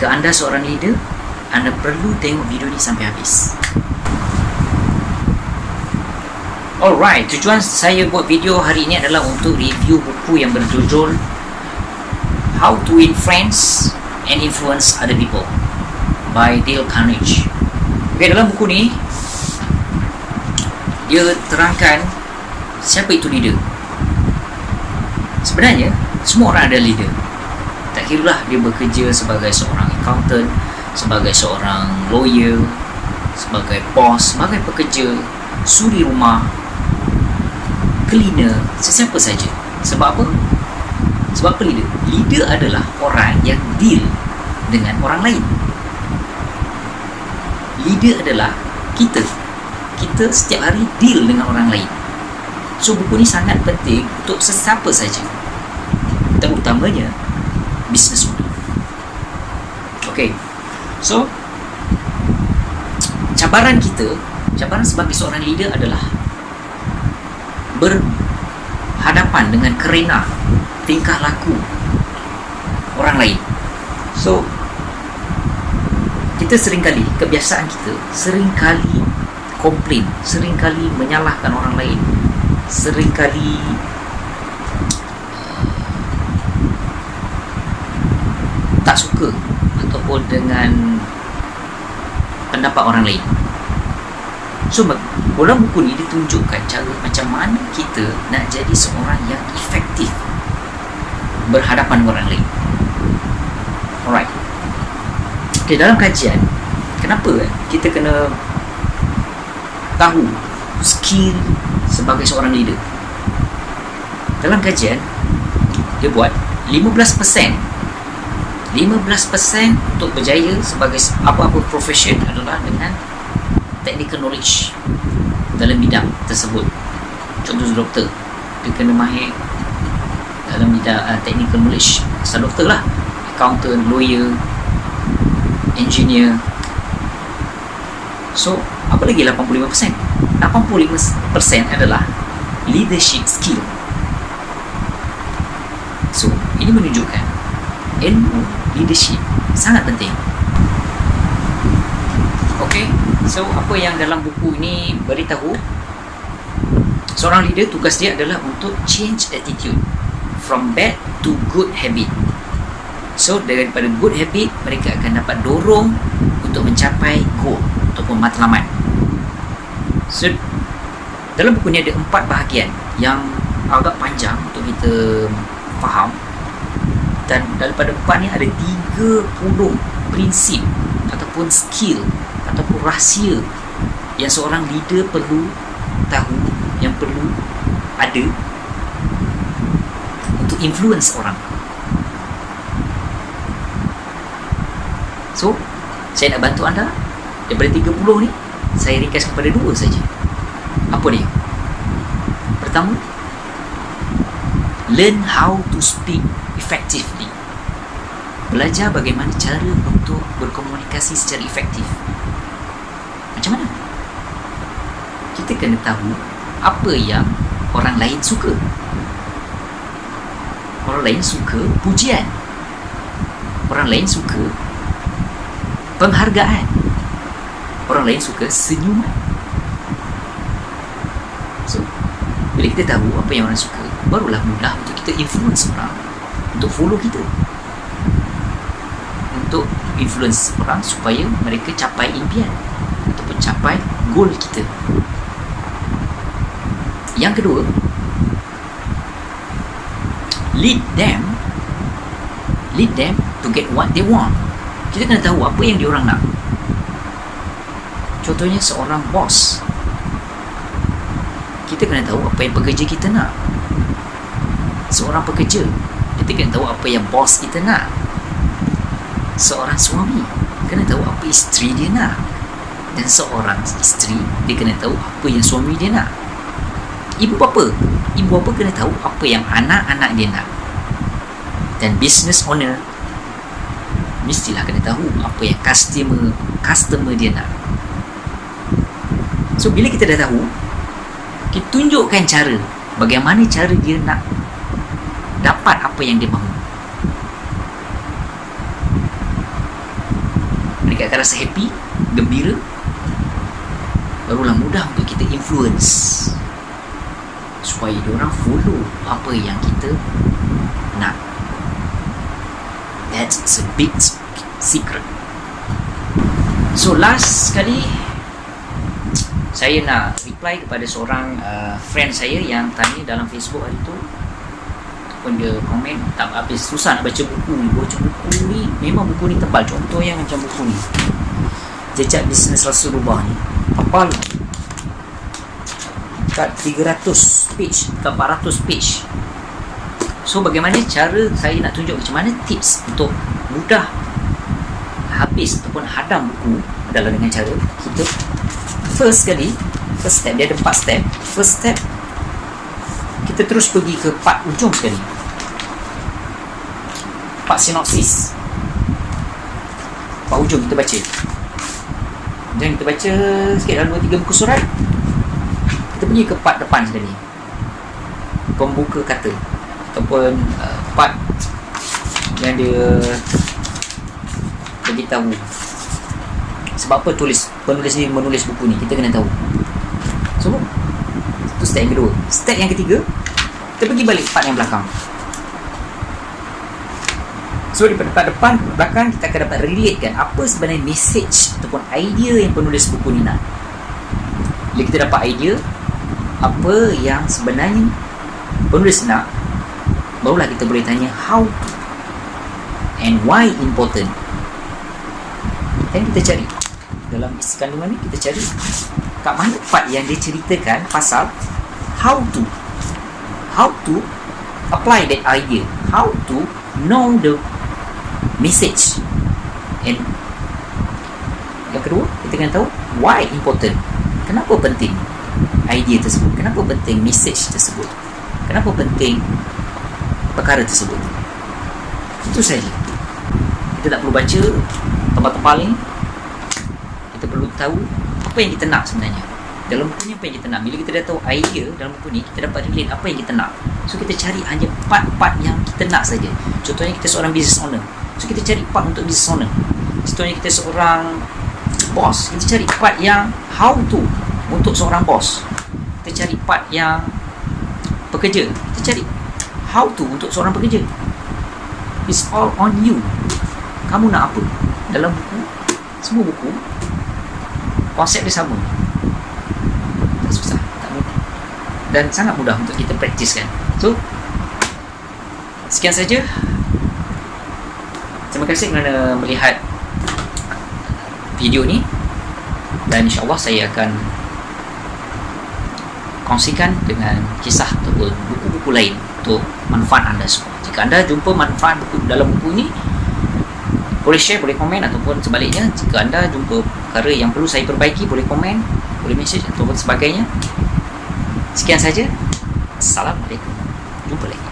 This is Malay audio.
Jika anda seorang leader, anda perlu tengok video ni sampai habis. Alright, tujuan saya buat video hari ini adalah untuk review buku yang berjudul How to Win Friends and Influence Other People by Dale Carnegie. Okay, dalam buku ni dia terangkan siapa itu leader. Sebenarnya semua orang ada leader. Tak kiralah dia bekerja sebagai seorang accountant, sebagai seorang lawyer, sebagai bos, sebagai pekerja, suri rumah, cleaner, sesiapa saja. Sebab apa? Sebab apa leader? Leader adalah orang yang deal dengan orang lain. Leader adalah kita. Kita setiap hari deal dengan orang lain. So buku ni sangat penting untuk sesiapa saja, terutamanya business owner. Okay, so cabaran sebagai seorang leader adalah berhadapan dengan kerena tingkah laku orang lain. So kita seringkali, kebiasaan kita seringkali komplain, seringkali menyalahkan orang lain, seringkali tak suka ataupun dengan pendapat orang lain. So dalam buku ni ditunjukkan cara macam mana kita nak jadi seorang yang efektif berhadapan dengan orang lain. Alright. Okay, dalam kajian, kenapa kita kena tahu skill sebagai seorang leader? Dalam kajian dia buat 15% untuk berjaya sebagai apa-apa profession adalah dengan technical knowledge dalam bidang tersebut. Contoh doktor, dia kena mahir dalam bidang technical knowledge, asal doktor lah, accountant, lawyer, engineer. So apa lagi 85%? 85% adalah leadership skill. So ini menunjukkan ilmu leadership sangat penting. Okay, so apa yang dalam buku ini beritahu, seorang leader tugas dia adalah untuk change attitude from bad to good habit. So daripada good habit, mereka akan dapat dorong untuk mencapai goal ataupun matlamat. So dalam buku ni ada 4 bahagian yang agak panjang untuk kita faham. Dan daripada 4 ni ada 30 prinsip ataupun skill ataupun rahsia yang seorang leader perlu tahu, yang perlu ada untuk influence orang. So saya nak bantu anda. Daripada 30 ni, saya ringkas kepada 2 saja. Apa dia? Pertama, learn how to speak effectively. Belajar bagaimana cara untuk berkomunikasi secara efektif. Macam mana? Kita kena tahu apa yang orang lain suka. Orang lain suka pujian. Orang lain suka penghargaan. Orang lain suka senyuman. So bila kita tahu apa yang orang suka, barulah mudah untuk kita influence orang untuk follow kita, untuk influence orang supaya mereka capai impian ataupun capai goal kita. Yang kedua, lead them to get what they want. Kita kena tahu apa yang diorang nak. Contohnya seorang bos, kita kena tahu apa yang pekerja kita nak. Seorang pekerja, kita kena tahu apa yang bos kita nak. Seorang suami kena tahu apa isteri dia nak. Dan seorang isteri, dia kena tahu apa yang suami dia nak. Ibu bapa kena tahu apa yang anak-anak dia nak. Dan business owner mestilah kena tahu apa yang customer dia nak. So bila kita dah tahu, kita tunjukkan cara, bagaimana cara dia nak dapat apa yang dia mahu. mereka akan rasa happy, gembira, barulah mudah untuk kita influence supaya diorang follow apa yang kita nak. That's a big secret. So last sekali, saya nak reply kepada seorang friend saya yang tanya dalam Facebook hari tu, ataupun dia komen tak habis, susah nak baca buku ni. Baca buku ni, memang buku ni tebal. Contoh yang macam buku ni, Jejak Bisnes Rasulullah ni, tebal kat 300 page, kat 400 page. So bagaimana cara saya nak tunjuk macam mana tips untuk mudah habis ataupun hadam buku adalah dengan cara kita first step, dia ada 4 step. First step, kita terus pergi ke part ujung sekali, part sinopsis, part ujung kita baca. Jangan kita baca sikit dalam 2-3 buku surat, kita pergi ke part depan sekali, pembuka kata, ataupun part yang dia beritahu sebab apa penulis ni menulis buku ni, kita kena tahu. So itu step yang kedua. Step yang ketiga, kita pergi balik part yang belakang. So di part depan, belakang, kita akan dapat relate kan apa sebenarnya message ataupun idea yang penulis buku ni nak. Bila kita dapat idea apa yang sebenarnya penulis nak, barulah kita boleh tanya how and why important. Dan kita cari dalam isi kandungan ni, kita cari kat mana part yang dia ceritakan pasal how to apply that idea, how to know the message. And yang kedua, kita kena tahu why important, kenapa penting idea tersebut, kenapa penting message tersebut, kenapa penting perkara tersebut. Itu saja. Kita tak perlu baca tebal-tebal ni. Kita perlu tahu apa yang kita nak sebenarnya dalam buku ni, apa yang kita nak. Bila kita dah tahu idea dalam buku ni, kita dapat relate apa yang kita nak. So kita cari hanya part-part yang kita nak saja. Contohnya kita seorang business owner, so kita cari part untuk business owner. Contohnya kita seorang boss, kita cari part yang how to untuk seorang boss. Kita cari part yang pekerja, kita cari how to untuk seorang pekerja. It's all on you. Kamu nak apa dalam buku? Semua buku konsep dia sama. Tak susah, tak mudah, dan sangat mudah untuk kita praktiskan. So sekian saja. Terima kasih kerana melihat video ni, dan insyaAllah saya akan kongsikan dengan kisah ataupun buku-buku lain untuk manfaat anda semua. Jika anda jumpa manfaat dalam buku ni, boleh share, boleh komen, ataupun sebaliknya, jika anda jumpa perkara yang perlu saya perbaiki, boleh komen, boleh message ataupun sebagainya. Sekian saja. Assalamualaikum. Jumpa lagi.